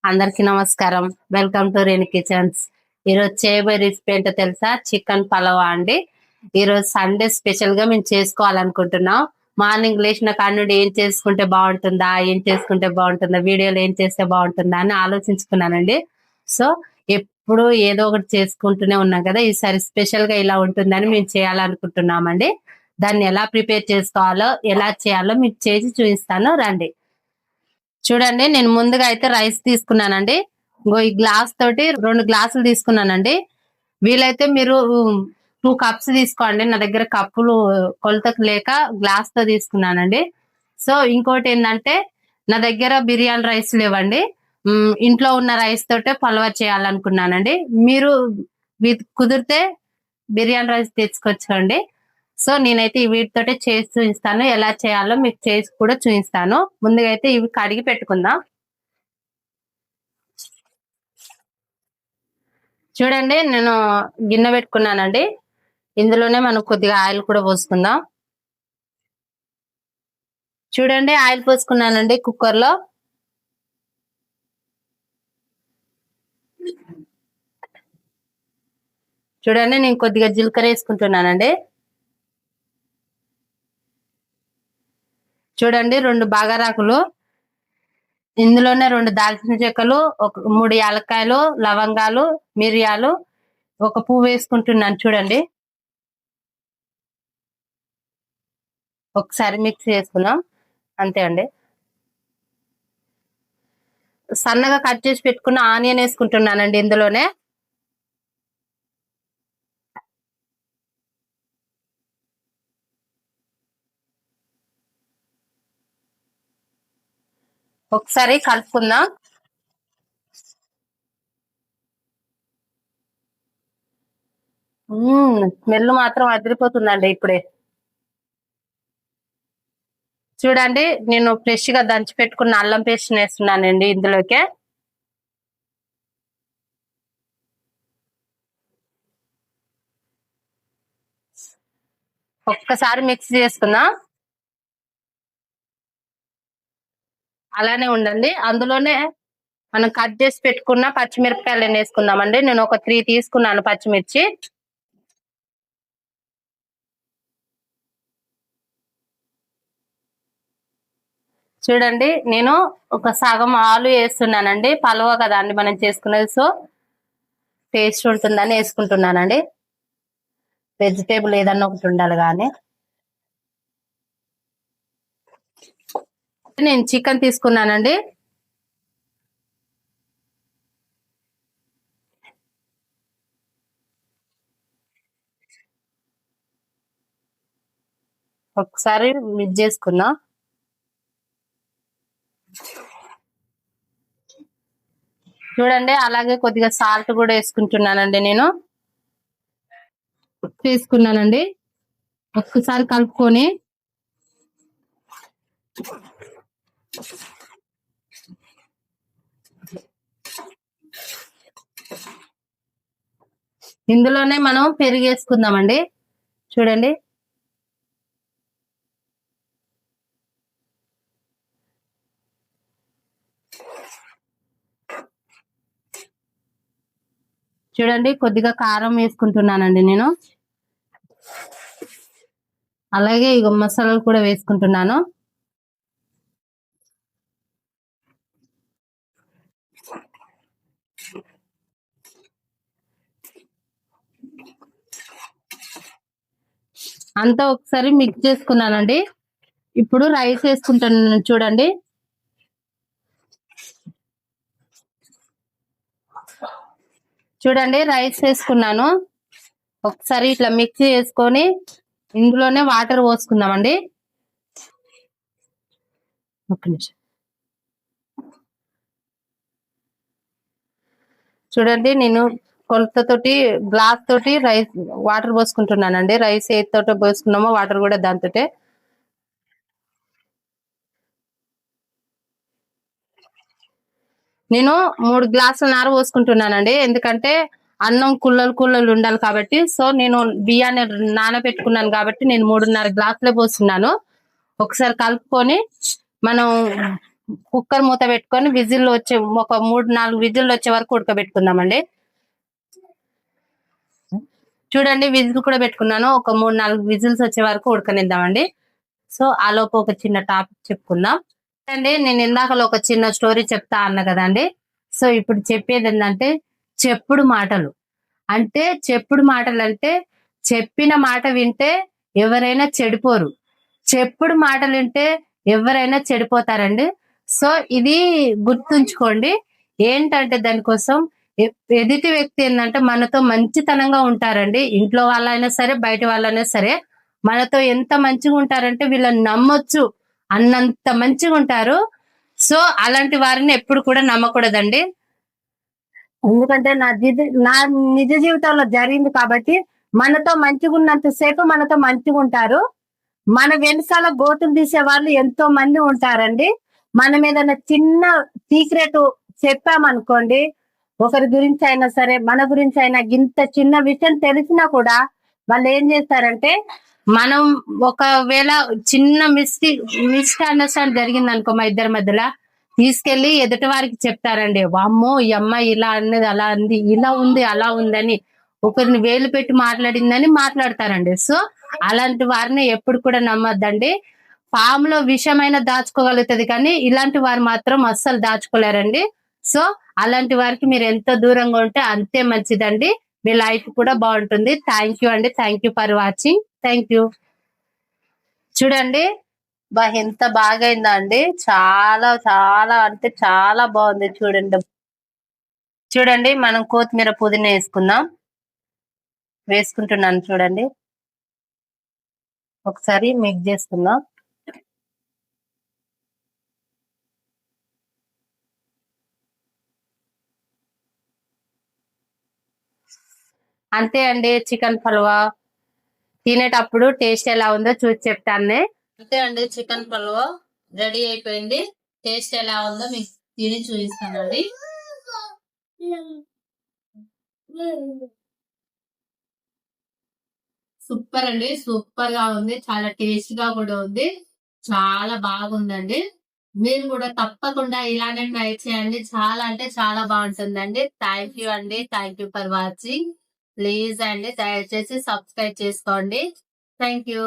అందరికి నమస్కారం. Welcome to Renu kitchens. ఈరోజు చేయబోయే రెసిపీ ఏంటో తెలుసా? చికెన్ పలావా అండి. ఈరోజు సండే స్పెషల్ గా మేము చేసుకోవాలనుకుంటున్నాం. మార్నింగ్ లేచిన కానుండి ఏం చేసుకుంటే బాగుంటుందా, వీడియోలో ఏం చేస్తే బాగుంటుందా అని ఆలోచించుకున్నానండి. సో ఎప్పుడు ఏదో ఒకటి చేసుకుంటూనే ఉన్నాం కదా, ఈసారి స్పెషల్ గా ఇలా ఉంటుందని మేము చేయాలనుకుంటున్నామండి. దాన్ని ఎలా ప్రిపేర్ చేసుకోవాలో, ఎలా చేయాలో మీకు చేసి చూపిస్తాను రండి. చూడండి, నేను ముందుగా అయితే రైస్ తీసుకున్నానండి. ఈ గ్లాస్ తోటి 2 గ్లాసులు తీసుకున్నానండి. వీలైతే మీరు 2 కప్స్ తీసుకోండి. నా దగ్గర కప్పులు కొలతకు లేక గ్లాస్ తో తీసుకున్నానండి. సో ఇంకోటి ఏంటంటే, నా దగ్గర బిర్యానీ రైస్ లేవండి. ఇంట్లో ఉన్న రైస్ తోటే పలావ్ చేయాలనుకున్నానండి. మీరు కుదిరితే బిర్యానీ రైస్ తెచ్చుకోవచ్చండి. సో నేనైతే వీటితోటే చేసి చూపిస్తాను. ఎలా చేయాలో మీకు చేసి కూడా చూపిస్తాను. ముందుగా అయితే ఇవి కడిగి పెట్టుకుందాం. చూడండి, నేను గిన్నె పెట్టుకున్నానండి. ఇందులోనే మనం కొద్దిగా ఆయిల్ కూడా పోసుకుందాం. చూడండి, ఆయిల్ పోసుకున్నానండి కుక్కర్ లో. చూడండి, నేను కొద్దిగా జీలకర్ర వేసుకుంటున్నానండి. చూడండి, 2 బాగారాకులు, ఇందులోనే 2 దాల్చిన చెక్కలు, 3 యాలక్కాయలు, లవంగాలు, మిరియాలు, 1 పువ్వు వేసుకుంటున్నాను. చూడండి, ఒకసారి మిక్స్ చేసుకుందాం. అంతే అండి. సన్నగా కట్ చేసి పెట్టుకున్న ఆనియన్ వేసుకుంటున్నానండి ఇందులోనే. ఒకసారి కలుపుకుందాం. స్మెల్ మాత్రం అదిరిపోతుందండి ఇప్పుడే. చూడండి, నేను ఫ్రెష్ గా దంచి పెట్టుకున్న అల్లం పేస్ట్ వేస్తున్నానండి ఇందులోకి. ఒక్కసారి మిక్స్ చేసుకుందాం. అలానే ఉండండి. అందులోనే మనం కట్ చేసి పెట్టుకున్న పచ్చిమిరపకాయలు వేసుకుందామండి. నేను ఒక 3 తీసుకున్నాను పచ్చిమిర్చి. చూడండి, నేను ఒక సగం ఆలు వేస్తున్నానండి. పలావ్ కదా అండి మనం చేసుకునేది, సో టేస్ట్ ఉంటుందని వేసుకుంటున్నానండి. వెజిటేబుల్ ఏదన్నా ఒకటి ఉండాలి కానీ. నేను చికెన్ తీసుకున్నానండి. ఒకసారి మిక్స్ చేసుకుందాం. చూడండి, అలాగే కొద్దిగా సాల్ట్ కూడా వేసుకుంటున్నానండి. నేను తీసుకున్నానండి. ఒక్కసారి కలుపుకొని ఇందులోనే మనం పెరుగు వేసుకుందామండి. చూడండి, చూడండి కొద్దిగా కారం వేసుకుంటున్నానండి నేను. అలాగే ఇక మసాలాలు కూడా వేసుకుంటున్నాను. అంతా ఒకసారి మిక్స్ చేసుకున్నానండి. ఇప్పుడు రైస్ వేసుకుంటున్నాను. చూడండి, చూడండి రైస్ వేసుకున్నాను. ఒకసారి ఇట్లా మిక్స్ చేసుకొని ఇందులోనే వాటర్ పోసుకుందామండి. ఒక్క నిమిషం. చూడండి, నేను కొలతతోటి గ్లాస్ తోటి రైస్ వాటర్ పోసుకుంటున్నానండి. రైస్ ఏ తోట పోసుకున్నామో వాటర్ కూడా దాంతో. నేను 3 గ్లాసుల నార పోసుకుంటున్నానండి. ఎందుకంటే అన్నం కుళ్ళలు ఉండాలి కాబట్టి. సో నేను బియ్యాన్ని నానబెట్టుకున్నాను కాబట్టి నేను 3.5 గ్లాసులే పోస్తున్నాను. ఒకసారి కలుపుకొని మనం కుక్కర్ మూత పెట్టుకొని విజిల్ వచ్చే ఒక 3-4 విజిల్ వచ్చే వరకు ఉడకబెట్టుకుందామండి. చూడండి విజిల్ కూడా పెట్టుకున్నాను. ఒక 3-4 విజిల్స్ వచ్చే వరకు ఉడకనిద్దామండి. సో ఆలోపు ఒక చిన్న టాపిక్ చెప్పుకుందాం అండి. నేను ఇందాకలో ఒక చిన్న స్టోరీ చెప్తా అన్న కదండి. సో ఇప్పుడు చెప్పేది ఏంటంటే చెప్పుడు మాటలు. అంటే చెప్పుడు మాటలు అంటే చెప్పిన మాట వింటే ఎవరైనా చెడిపోరు, చెప్పుడు మాటలు వింటే ఎవరైనా చెడిపోతారండి. సో ఇది గుర్తుంచుకోండి. ఏంటంటే దానికోసం ఎదుటి వ్యక్తి ఏంటంటే మనతో మంచితనంగా ఉంటారండి. ఇంట్లో వాళ్ళైనా సరే బయట వాళ్ళైనా సరే మనతో ఎంత మంచిగా ఉంటారంటే వీళ్ళని నమ్మొచ్చు అన్నంత మంచిగా ఉంటారు. సో అలాంటి వారిని ఎప్పుడు కూడా నమ్మకూడదండి. ఎందుకంటే నా నిజ జీవితంలో జరిగింది కాబట్టి మనతో మంచిగా ఉన్నంత సేపు మనతో మంచిగా ఉంటారు. మన వెనకాల గోతులు తీసే వాళ్ళు ఎంతో మంది ఉంటారండి. మనం ఏదైనా చిన్న సీక్రెట్ చెప్పామనుకోండి, ఒకరి గురించి అయినా సరే మన గురించి అయినా ఇంత చిన్న విషయం తెలిసినా కూడా వాళ్ళు ఏం చేస్తారంటే మనం ఒకవేళ చిన్న మిస్అండర్స్టాండ్ జరిగింది అనుకో మా ఇద్దరి మధ్యలో తీసుకెళ్లి ఎదుటి వారికి చెప్తారండి. వామ్మో ఈ అమ్మాయి ఇలా అన్నది అలా అంది, ఇలా ఉంది అలా ఉందని ఒకరిని వేలు పెట్టి మాట్లాడిందని మాట్లాడతారండి. సో అలాంటి వారిని ఎప్పుడు కూడా నమ్మద్దండి. పాములో విషమైన దాచుకోగలుగుతుంది కానీ ఇలాంటి వారు మాత్రం అస్సలు దాచుకోలేరండి. సో అలాంటి వారికి మీరు ఎంత దూరంగా ఉంటే అంతే మంచిదండి. మీ లైఫ్ కూడా బాగుంటుంది. థ్యాంక్ యూ అండి. Thank you for watching. Thank you. చూడండి ఎంత బాగా అయిందా అండి. చాలా చాలా అంటే చాలా బాగుంది. చూడండి మనం కొత్తిమీర పుదీనా వేసుకుంటున్నాను. చూడండి ఒకసారి మిక్స్ చేసుకుందాం. అంతే అండి. చికెన్ పలువా తినేటప్పుడు టేస్ట్ ఎలా ఉందో చూసి చెప్తాను. అంతే అండి. చికెన్ పలువా రెడీ అయిపోయింది. టేస్ట్ ఎలా ఉందో మీకు తిని చూపిస్తానండి. సూపర్ అండి. సూపర్ గా ఉంది. చాలా టేస్ట్ గా కూడా ఉంది. చాలా బాగుందండి. మీరు కూడా తప్పకుండా ఇలానే ట్రై చేయండి. చాలా అంటే చాలా బాగుంటుందండి. థ్యాంక్ యూ అండి. Thank you for watching. Please అండి దయచేసి సబ్స్క్రైబ్ చేసుకోండి. Thank you.